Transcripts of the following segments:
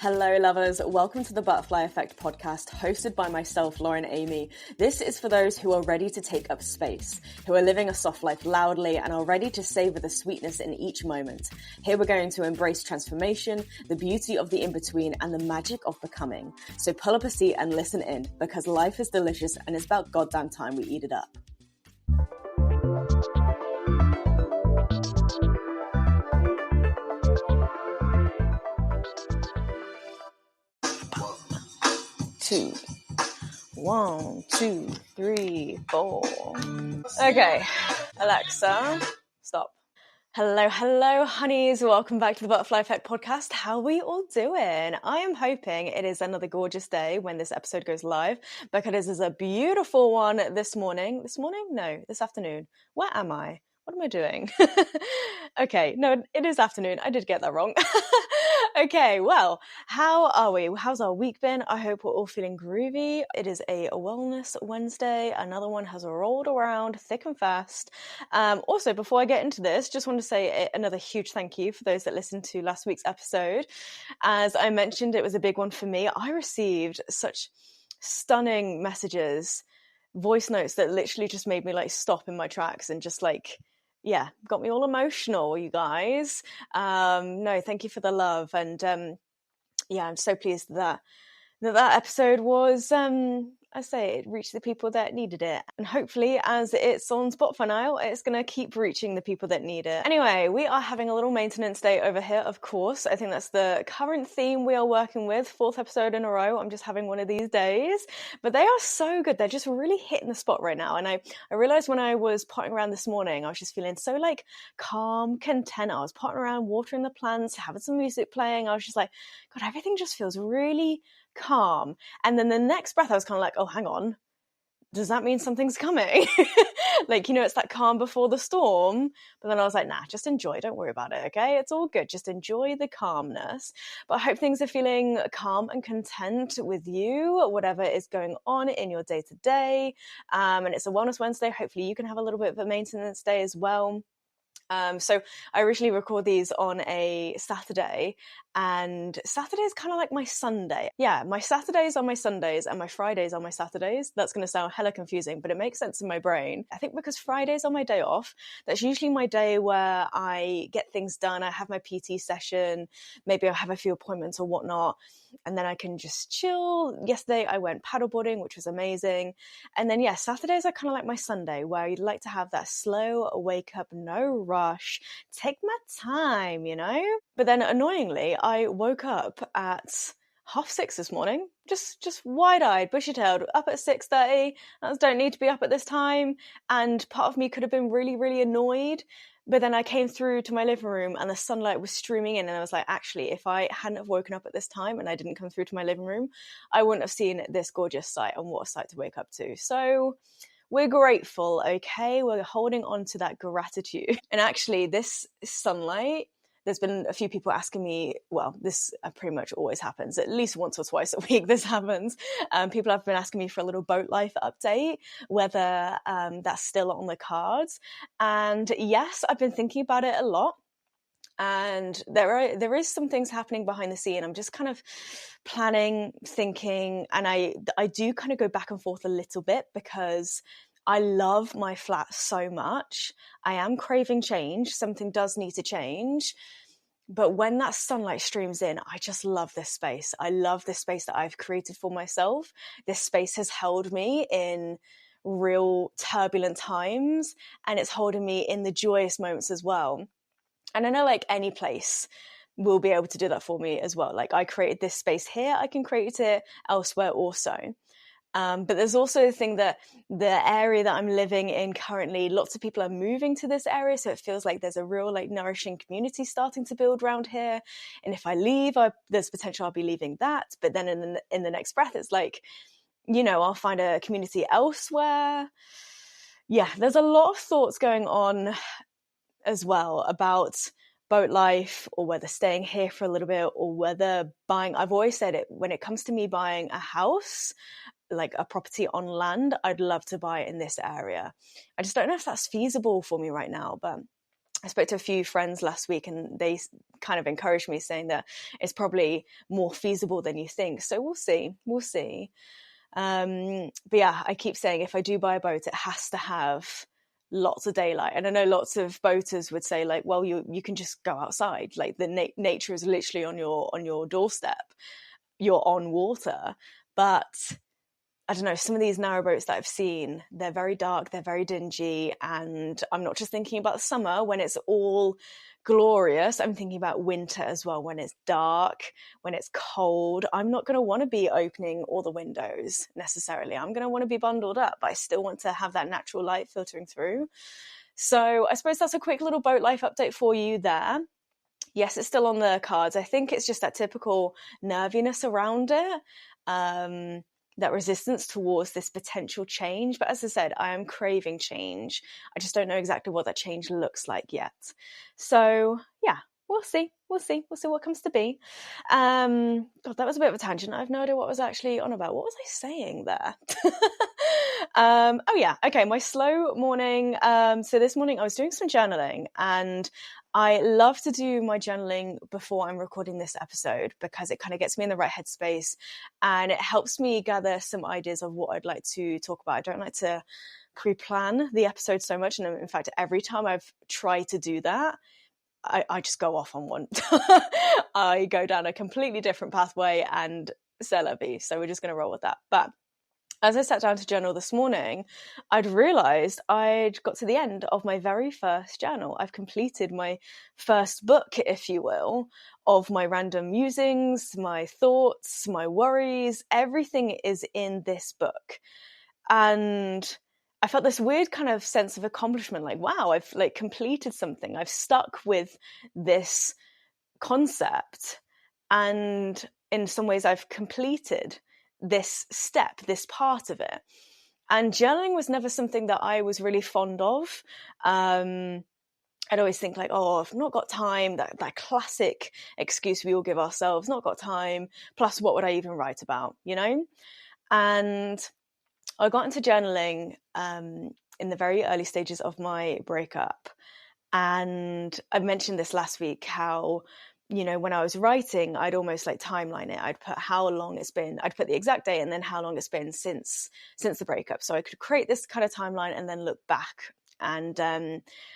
Hello lovers, welcome to the Butterfly Effect podcast hosted by myself, Lauren Amy. This is for those who are ready to take up space, who are living a soft life loudly and are ready to savor the sweetness in each moment. Here we're going to embrace transformation, the beauty of the in-between and the magic of becoming. So pull up a seat and listen in because life is delicious and it's about goddamn time we eat it up. One, two, three, four. Okay, Alexa, stop. Hello, honeys. Welcome back to the Butterfly Effect podcast. How are we all doing? I am hoping it is another gorgeous day when this episode goes live because this is a beautiful one this morning. This afternoon. Where am I? What am I doing? Okay, no, it is afternoon. I did get that wrong. Okay, well, how are we? How's our week been? I hope we're all feeling groovy. It is a Wellness Wednesday. Another one has rolled around thick and fast. Also, before I get into this, just want to say another huge thank you for those that listened to last week's episode. As I mentioned, it was a big one for me. I received such stunning messages, voice notes that literally just made me like stop in my tracks and just like, yeah, got me all emotional, you guys. No, thank you for the love. And yeah, I'm so pleased that episode was, I say, it reached the people that needed it. And hopefully, as it's on Spotify now, it's going to keep reaching the people that need it. Anyway, we are having a little maintenance day over here, of course. I think that's the current theme we are working with. 4th episode in a row. I'm just having one of these days. But they are so good. They're just really hitting the spot right now. And I realized when I was potting around this morning, I was just feeling so like calm, content. I was potting around, watering the plants, having some music playing. I was just like, God, everything just feels really calm. And then the next breath I was kind of like, oh, hang on, does that mean something's coming? Like, you know, it's that calm before the storm. But then I was like, nah, just enjoy, don't worry about it, okay? It's all good, just enjoy the calmness. But I hope things are feeling calm and content with you, whatever is going on in your day-to-day. And it's a Wellness Wednesday. Hopefully you can have a little bit of a maintenance day as well. So I originally record these on a Saturday, and Saturday is kind of like my Sunday. Yeah, my Saturdays are my Sundays and my Fridays are my Saturdays. That's going to sound hella confusing, but it makes sense in my brain. I think because Fridays are my day off, that's usually my day where I get things done. I have my PT session, maybe I have a few appointments or whatnot, and then I can just chill. Yesterday I went paddleboarding, which was amazing. And then, yeah, Saturdays are kind of like my Sunday, where you'd like to have that slow wake up, no rush, take my time, you know? But then annoyingly, I woke up at 6:30 this morning, just wide-eyed, bushy-tailed, up at 6:30. I don't need to be up at this time. And part of me could have been really, really annoyed. But then I came through to my living room and the sunlight was streaming in, and I was like, actually, if I hadn't have woken up at this time and I didn't come through to my living room, I wouldn't have seen this gorgeous sight, and what a sight to wake up to. So we're grateful, okay? We're holding on to that gratitude. And actually, this sunlight, there's been a few people asking me, well, this pretty much always happens, at least once or twice a week this happens. People have been asking me for a little boat life update, whether that's still on the cards. And yes, I've been thinking about it a lot. And there is some things happening behind the scene. I'm just kind of planning, thinking, and I do kind of go back and forth a little bit because I love my flat so much. I am craving change. Something does need to change. But when that sunlight streams in, I just love this space. I love this space that I've created for myself. This space has held me in real turbulent times, and it's holding me in the joyous moments as well. And I know like any place will be able to do that for me as well. Like I created this space here, I can create it elsewhere also. But there's also the thing that the area that I'm living in currently, lots of people are moving to this area. So it feels like there's a real like nourishing community starting to build around here. And if I leave, there's potential I'll be leaving that. But then in the next breath, it's like, you know, I'll find a community elsewhere. Yeah, there's a lot of thoughts going on as well about boat life, or whether staying here for a little bit, or whether buying. I've always said it, when it comes to me buying a house, like a property on land, I'd love to buy it in this area. I just don't know if that's feasible for me right now, but I spoke to a few friends last week and they kind of encouraged me, saying that it's probably more feasible than you think. So we'll see. But yeah, I keep saying if I do buy a boat, it has to have lots of daylight. And I know lots of boaters would say, like, well, you can just go outside. Like the nature is literally on your doorstep. You're on water. But I don't know, some of these narrowboats that I've seen, they're very dark, they're very dingy. And I'm not just thinking about summer when it's all glorious. I'm thinking about winter as well, when it's dark, when it's cold. I'm not going to want to be opening all the windows necessarily. I'm going to want to be bundled up, but I still want to have that natural light filtering through. So I suppose that's a quick little boat life update for you there. Yes, it's still on the cards. I think it's just that typical nerviness around it. That resistance towards this potential change. But as I said, I am craving change. I just don't know exactly what that change looks like yet. So yeah, we'll see what comes to be. God, that was a bit of a tangent. I have no idea what I was actually on about. What was I saying there? Oh yeah, okay, my slow morning. So this morning I was doing some journaling, and I love to do my journaling before I'm recording this episode because it kind of gets me in the right headspace and it helps me gather some ideas of what I'd like to talk about. I don't like to pre-plan the episode so much, and in fact, every time I've tried to do that, I just go off on one. I go down a completely different pathway, and c'est la vie. So we're just going to roll with that. But as I sat down to journal this morning, I'd realised I'd got to the end of my very first journal. I've completed my first book, if you will, of my random musings, my thoughts, my worries. Everything is in this book. And I felt this weird kind of sense of accomplishment, like, wow, I've like completed something. I've stuck with this concept. And in some ways I've completed this step, this part of it. And journaling was never something that I was really fond of. I'd always think like, oh, I've not got time, that classic excuse we all give ourselves, not got time, plus what would I even write about, you know? And I got into journaling in the very early stages of my breakup. And I mentioned this last week, how, you know, when I was writing, I'd almost like timeline it. I'd put how long it's been, I'd put the exact date and then how long it's been since the breakup. So I could create this kind of timeline and then look back. And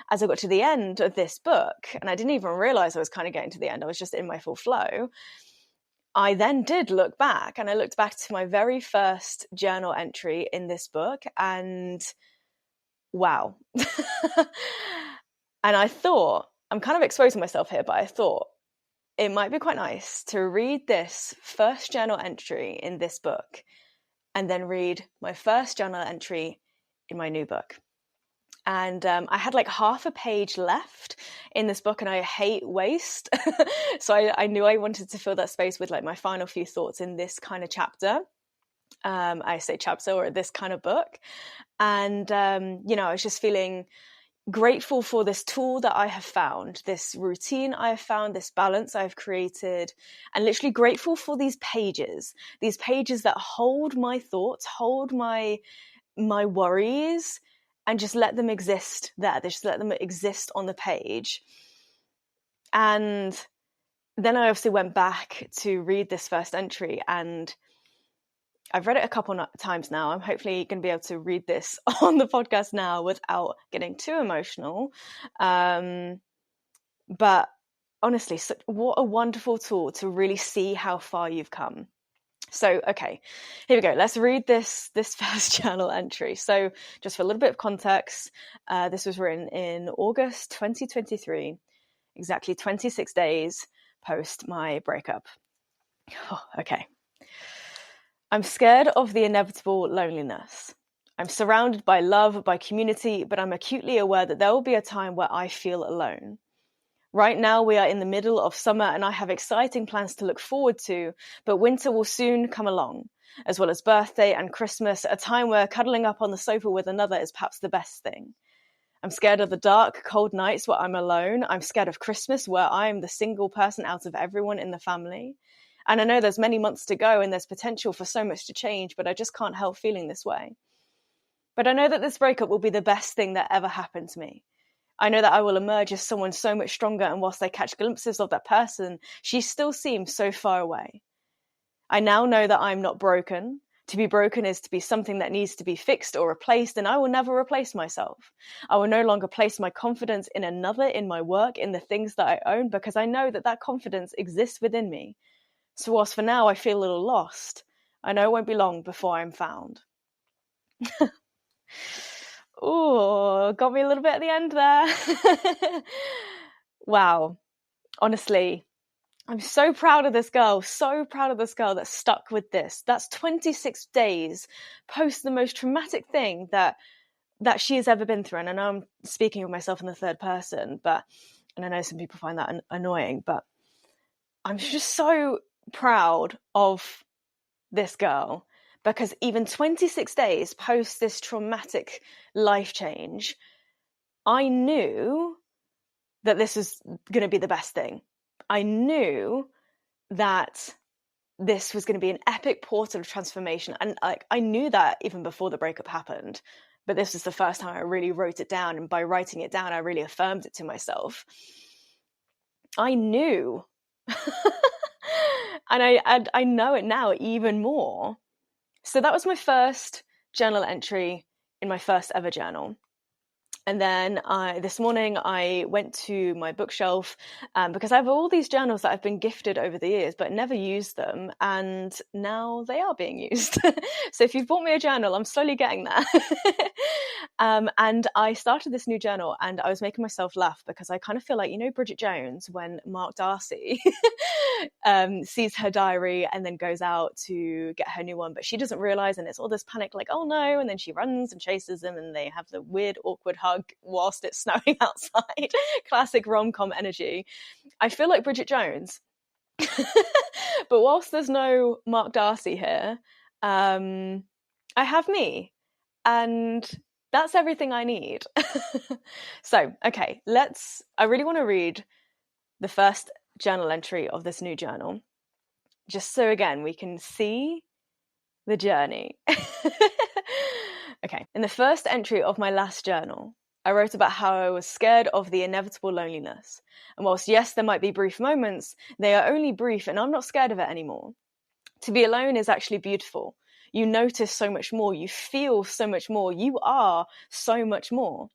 as I got to the end of this book, and I didn't even realize I was kind of getting to the end, I was just in my full flow. I then did look back, and I looked back to my very first journal entry in this book, and wow. And I thought, I'm kind of exposing myself here, but I thought it might be quite nice to read this first journal entry in this book and then read my first journal entry in my new book. And I had like half a page left in this book, and I hate waste. So I knew I wanted to fill that space with like my final few thoughts in this kind of chapter. I say chapter, or this kind of book. And, you know, I was just feeling grateful for this tool that I have found, this routine I have found, this balance I've created, and literally grateful for these pages that hold my thoughts, hold my worries, and just let them exist there. Just let them exist on the page. And then I obviously went back to read this first entry, and I've read it a couple times now. I'm hopefully going to be able to read this on the podcast now without getting too emotional. But honestly, what a wonderful tool to really see how far you've come. So, okay, here we go. Let's read this first journal entry. So just for a little bit of context, this was written in August 2023, exactly 26 days post my breakup. Oh, okay. I'm scared of the inevitable loneliness. I'm surrounded by love, by community, but I'm acutely aware that there will be a time where I feel alone. Right now, we are in the middle of summer and I have exciting plans to look forward to, but winter will soon come along, as well as birthday and Christmas, a time where cuddling up on the sofa with another is perhaps the best thing. I'm scared of the dark, cold nights where I'm alone. I'm scared of Christmas, where I'm the single person out of everyone in the family. And I know there's many months to go and there's potential for so much to change, but I just can't help feeling this way. But I know that this breakup will be the best thing that ever happened to me. I know that I will emerge as someone so much stronger, and whilst I catch glimpses of that person, she still seems so far away. I now know that I'm not broken. To be broken is to be something that needs to be fixed or replaced, and I will never replace myself. I will no longer place my confidence in another, in my work, in the things that I own, because I know that that confidence exists within me. So whilst for now I feel a little lost, I know it won't be long before I'm found. Ooh, got me a little bit at the end there. Wow. Honestly, I'm so proud of this girl, that stuck with this. That's 26 days post the most traumatic thing that she has ever been through. And I know I'm speaking of myself in the third person, and I know some people find that annoying, but I'm just so proud of this girl, because even 26 days post this traumatic life change, I knew that this was going to be the best thing. I knew that this was going to be an epic portal of transformation. And I knew that even before the breakup happened, but this was the first time I really wrote it down. And by writing it down, I really affirmed it to myself. I knew. And I know it now even more. So that was my first journal entry in my first ever journal. And then this morning I went to my bookshelf because I have all these journals that I've been gifted over the years, but never used them. And now they are being used. So if you've bought me a journal, I'm slowly getting there. And I started this new journal, and I was making myself laugh because I kind of feel like, Bridget Jones, when Mark Darcy sees her diary and then goes out to get her new one, but she doesn't realize, and it's all this panic, like, oh no, and then she runs and chases him, and they have the weird awkward hug whilst it's snowing outside. Classic rom-com energy. I feel like Bridget Jones. But whilst there's no Mark Darcy here, I have me, and that's everything I need. So, okay, I really want to read the first journal entry of this new journal, just so again we can see the journey. Okay, in the first entry of my last journal, I wrote about how I was scared of the inevitable loneliness. And whilst yes, there might be brief moments, they are only brief, and I'm not scared of it anymore. To be alone is actually beautiful. You notice so much more, you feel so much more, you are so much more.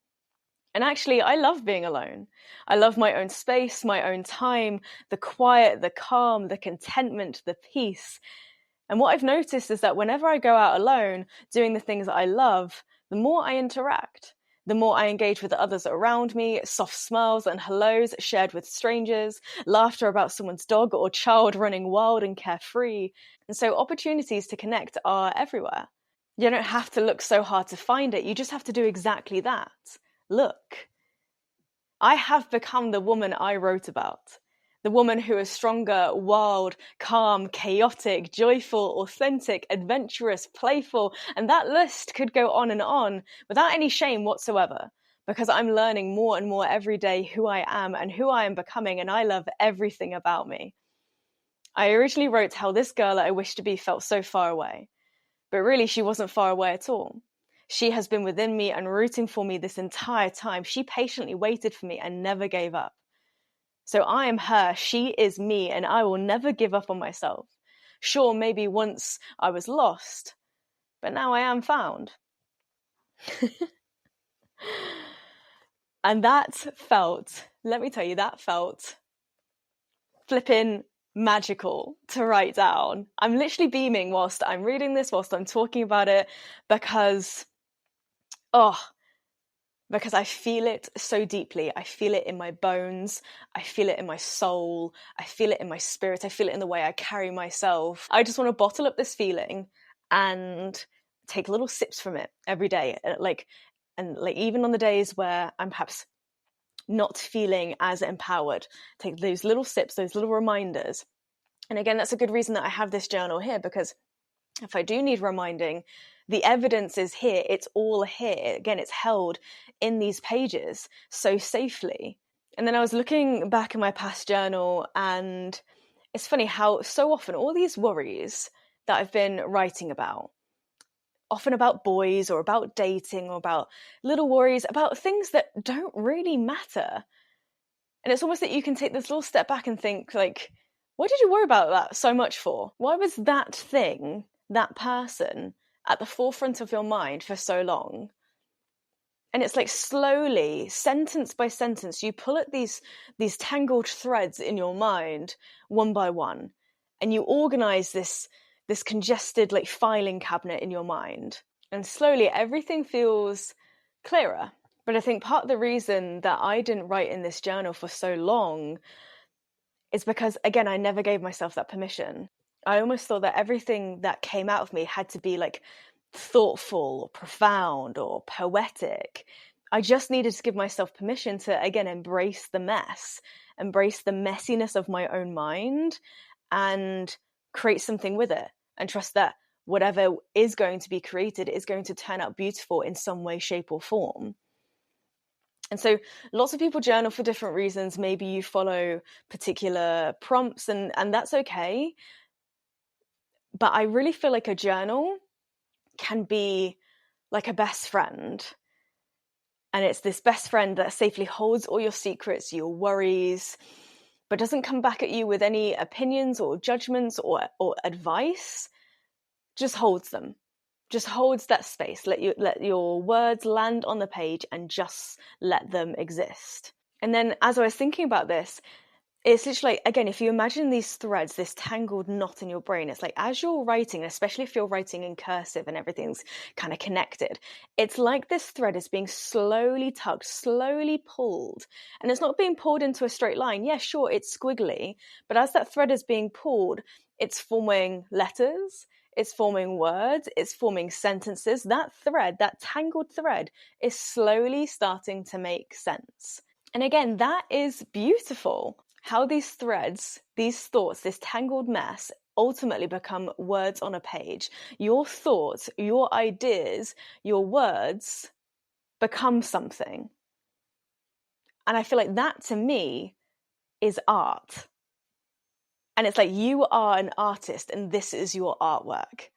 And actually, I love being alone. I love my own space, my own time, the quiet, the calm, the contentment, the peace. And what I've noticed is that whenever I go out alone, doing the things that I love, the more I interact, the more I engage with others around me, soft smiles and hellos shared with strangers, laughter about someone's dog or child running wild and carefree. And so opportunities to connect are everywhere. You don't have to look so hard to find it. You just have to do exactly that. Look. I have become the woman I wrote about. The woman who is stronger, wild, calm, chaotic, joyful, authentic, adventurous, playful, and that list could go on without any shame whatsoever, because I'm learning more and more every day who I am and who I am becoming, and I love everything about me. I originally wrote how this girl I wished to be felt so far away, but really she wasn't far away at all. She has been within me and rooting for me this entire time. She patiently waited for me and never gave up. So I am her, she is me, and I will never give up on myself. Sure, maybe once I was lost, but now I am found. And that felt, let me tell you, that felt flipping magical to write down. I'm literally beaming whilst I'm reading this, whilst I'm talking about it, because I feel it so deeply. I feel it in my bones. I feel it in my soul. I feel it in my spirit. I feel it in the way I carry myself. I just want to bottle up this feeling and take little sips from it every day. And even on the days where I'm perhaps not feeling as empowered, take those little sips, those little reminders. And again, that's a good reason that I have this journal here, because if I do need reminding, the evidence is here. It's all here. Again, it's held in these pages so safely. And then I was looking back in my past journal, and it's funny how so often all these worries that I've been writing about, often about boys or about dating or about little worries, about things that don't really matter. And it's almost that you can take this little step back and think, like, why did you worry about that so much for? Why was that thing, that person, at the forefront of your mind for so long? And it's like slowly, sentence by sentence, you pull at these tangled threads in your mind one by one, and you organize this congested like filing cabinet in your mind. And slowly everything feels clearer. But I think part of the reason that I didn't write in this journal for so long is because, again, I never gave myself that permission. I almost thought that everything that came out of me had to be like thoughtful or profound or poetic. I just needed to give myself permission to, again, embrace the mess, embrace the messiness of my own mind, and create something with it, and trust that whatever is going to be created is going to turn out beautiful in some way, shape, or form. And so lots of people journal for different reasons. Maybe you follow particular prompts, and that's okay. But I really feel like a journal can be like a best friend. And it's this best friend that safely holds all your secrets, your worries, but doesn't come back at you with any opinions or judgments or advice. Just holds them. Just holds that space. Let your words land on the page and just let them exist. And then as I was thinking about this, it's literally, again, if you imagine these threads, this tangled knot in your brain, it's like as you're writing, especially if you're writing in cursive and everything's kind of connected, it's like this thread is being slowly tugged, slowly pulled. And it's not being pulled into a straight line. Yeah, sure, it's squiggly. But as that thread is being pulled, it's forming letters, it's forming words, it's forming sentences. That thread, that tangled thread, is slowly starting to make sense. And again, that is beautiful. How these threads, these thoughts, this tangled mess ultimately become words on a page. Your thoughts, your ideas, your words become something. And I feel like that to me is art. And it's like you are an artist and this is your artwork.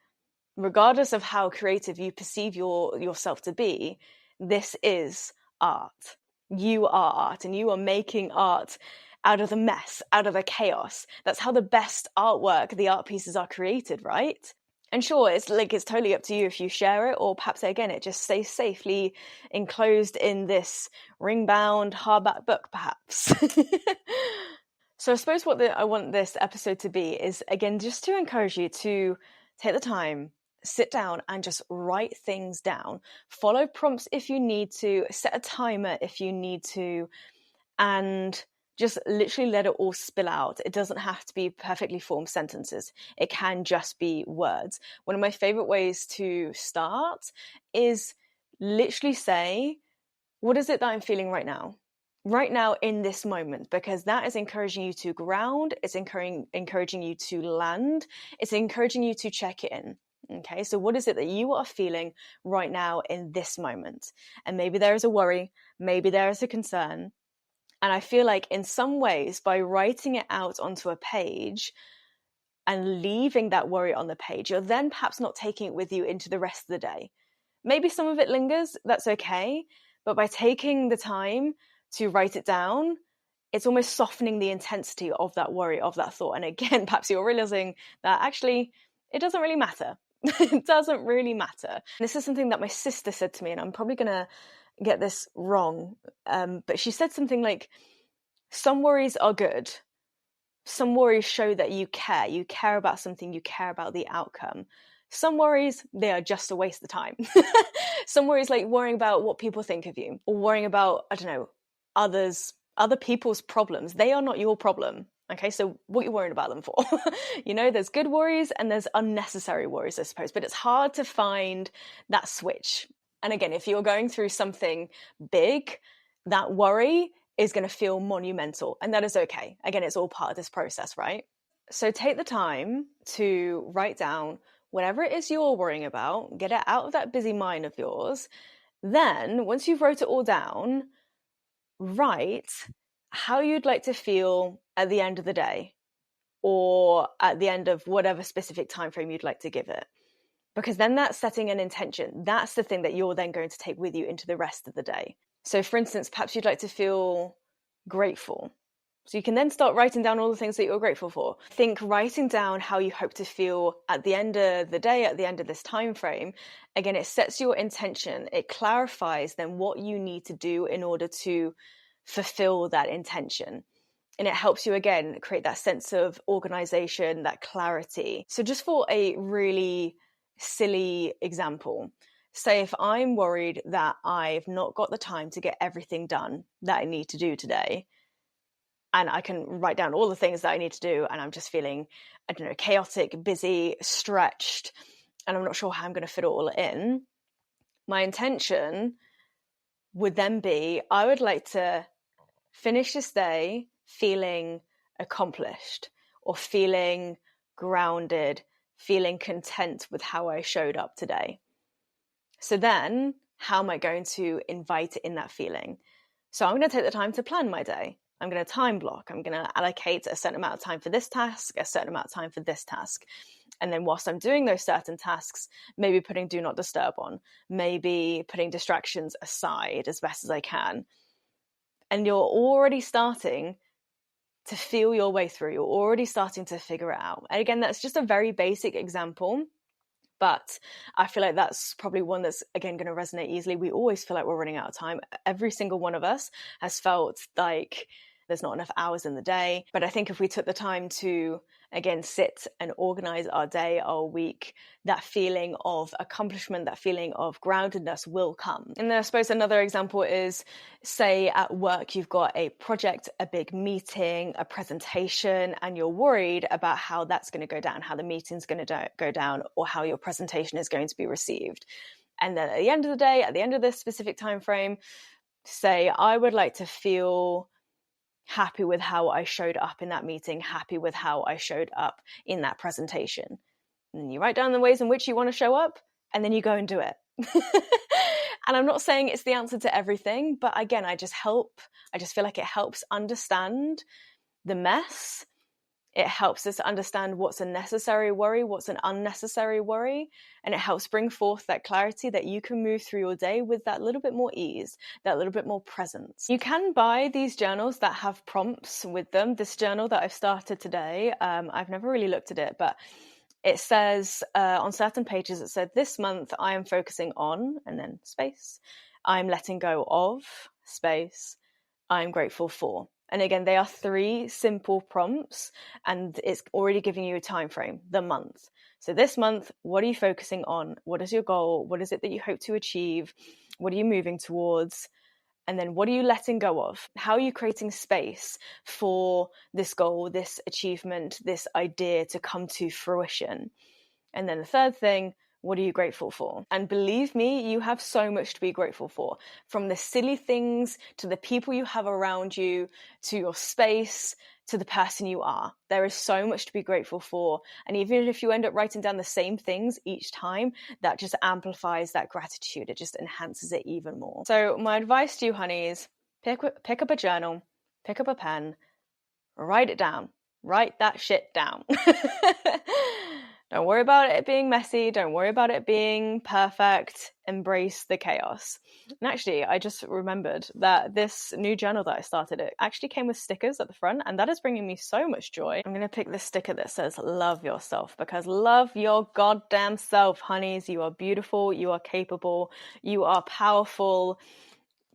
Regardless of how creative you perceive yourself to be, this is art. You are art, and you are making art out of the mess, out of the chaos. That's how the best artwork, the art pieces, are created, right? And sure, it's totally up to you if you share it, or perhaps again it just stays safely enclosed in this ring-bound hardback book, perhaps. So I suppose what I want this episode to be is, again, just to encourage you to take the time, sit down and just write things down. Follow prompts if you need to, set a timer if you need to, and just literally let it all spill out. It doesn't have to be perfectly formed sentences. It can just be words. One of my favorite ways to start is literally say, what is it that I'm feeling right now? Right now in this moment, because that is encouraging you to ground, it's encouraging you to land, it's encouraging you to check in. Okay, so what is it that you are feeling right now in this moment? And maybe there is a worry, maybe there is a concern. And I feel like in some ways, by writing it out onto a page and leaving that worry on the page, you're then perhaps not taking it with you into the rest of the day. Maybe some of it lingers, that's okay. But by taking the time to write it down, it's almost softening the intensity of that worry, of that thought. And again, perhaps you're realizing that actually it doesn't really matter. It doesn't really matter. This is something that my sister said to me, and I'm probably going to get this wrong. But she said something like, some worries are good. Some worries show that you care about something, you care about the outcome. Some worries, they are just a waste of time. Some worries, like worrying about what people think of you, or worrying about, I don't know, other people's problems. They are not your problem. Okay, so what are you worrying about them for? There's good worries and there's unnecessary worries, I suppose, but it's hard to find that switch. And again, if you're going through something big, that worry is going to feel monumental, and that is okay. Again, it's all part of this process, right? So take the time to write down whatever it is you're worrying about, get it out of that busy mind of yours. Then, once you've wrote it all down, write how you'd like to feel at the end of the day, or at the end of whatever specific time frame you'd like to give it. because then that's setting an intention. That's the thing that you're then going to take with you into the rest of the day. So for instance, perhaps you'd like to feel grateful. So you can then start writing down all the things that you're grateful for. Think writing down how you hope to feel at the end of the day, at the end of this time frame. Again, it sets your intention. It clarifies then what you need to do in order to fulfill that intention. And it helps you, again, create that sense of organization, that clarity. So just for a really silly example, say if I'm worried that I've not got the time to get everything done that I need to do today, and I can write down all the things that I need to do, and I'm just feeling, I don't know, chaotic, busy, stretched, and I'm not sure how I'm going to fit it all in, my intention would then be, I would like to finish this day feeling accomplished, or feeling grounded, feeling content with how I showed up today. So then, how am I going to invite in that feeling? So I'm going to take the time to plan my day. I'm going to time block. I'm going to allocate a certain amount of time for this task, a certain amount of time for this task. And then whilst I'm doing those certain tasks, maybe putting do not disturb on, maybe putting distractions aside as best as I can. And you're already starting to feel your way through. You're already starting to figure it out. And again, that's just a very basic example, but I feel like that's probably one that's, again, going to resonate easily. We always feel like we're running out of time. Every single one of us has felt like there's not enough hours in the day. But I think if we took the time to, again, sit and organize our day, our week, that feeling of accomplishment, that feeling of groundedness will come. And then I suppose another example is, say at work, you've got a project, a big meeting, a presentation, and you're worried about how that's going to go down, how the meeting's going to go down, or how your presentation is going to be received. And then at the end of the day, at the end of this specific time frame, say, I would like to feel happy with how I showed up in that meeting, happy with how I showed up in that presentation. And then you write down the ways in which you want to show up, and then you go and do it. And I'm not saying it's the answer to everything, but again, I just feel like it helps understand the mess. It helps us understand what's a necessary worry, what's an unnecessary worry, and it helps bring forth that clarity that you can move through your day with that little bit more ease, that little bit more presence. You can buy these journals that have prompts with them. This journal that I've started today, I've never really looked at it, but it says on certain pages, it said, this month I am focusing on, and then space, I'm letting go of, space, I'm grateful for. And again, they are 3 simple prompts, and it's already giving you a time frame, the month. So this month, what are you focusing on? What is your goal? What is it that you hope to achieve? What are you moving towards? And then what are you letting go of? How are you creating space for this goal, this achievement, this idea to come to fruition? And then the third thing, what are you grateful for? And believe me, you have so much to be grateful for. From the silly things to the people you have around you, to your space, to the person you are. There is so much to be grateful for. And even if you end up writing down the same things each time, that just amplifies that gratitude. It just enhances it even more. So my advice to you, honeys, pick up a journal, pick up a pen, write it down. Write that shit down. Don't worry about it being messy. Don't worry about it being perfect. Embrace the chaos. And actually, I just remembered that this new journal that I started, it actually came with stickers at the front, and that is bringing me so much joy. I'm going to pick this sticker that says, love yourself, because love your goddamn self, honeys. You are beautiful. You are capable. You are powerful.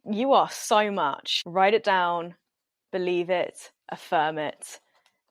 You are so much. Write it down. Believe it. Affirm it.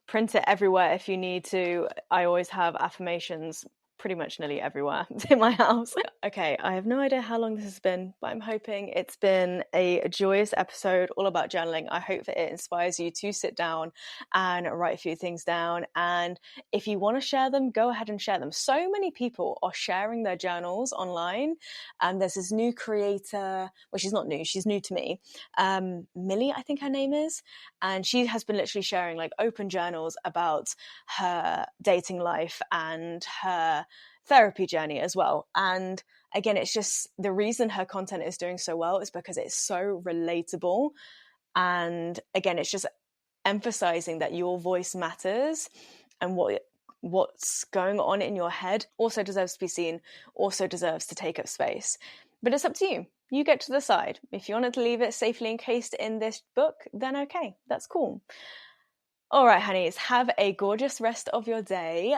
Print it everywhere if you need to. I always have affirmations pretty much nearly everywhere in my house. Okay, I have no idea how long this has been, but I'm hoping it's been a joyous episode all about journaling. I hope that it inspires you to sit down and write a few things down. And if you want to share them, go ahead and share them. So many people are sharing their journals online. There's this new creator, well, she's not new, she's new to me. Millie, I think her name is. And she has been literally sharing like open journals about her dating life and her therapy journey as well. And again, it's just the reason her content is doing so well is because it's so relatable. And again, it's just emphasizing that your voice matters and what what's going on in your head also deserves to be seen, also deserves to take up space. But it's up to you. You get to decide. If you wanted to leave it safely encased in this book, then okay, that's cool. All right, honeys, have a gorgeous rest of your day.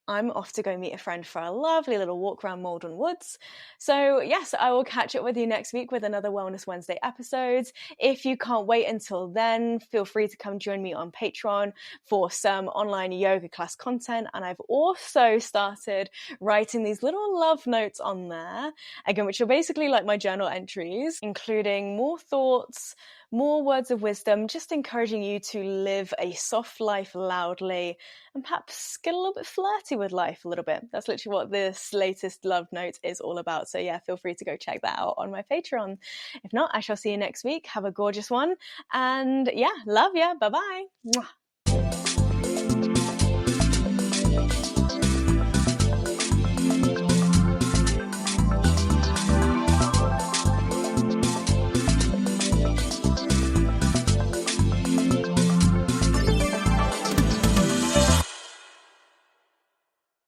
I'm off to go meet a friend for a lovely little walk around Maldon Woods. So yes, I will catch up with you next week with another Wellness Wednesday episode. If you can't wait until then, feel free to come join me on Patreon for some online yoga class content. And I've also started writing these little love notes on there, again, which are basically like my journal entries, including more thoughts, more words of wisdom, just encouraging you to live a soft life loudly and perhaps get a little bit flirty with life a little bit. That's literally what this latest love note is all about. So yeah, feel free to go check that out on my Patreon. If not, I shall see you next week. Have a gorgeous one. And yeah, love ya. Bye-bye.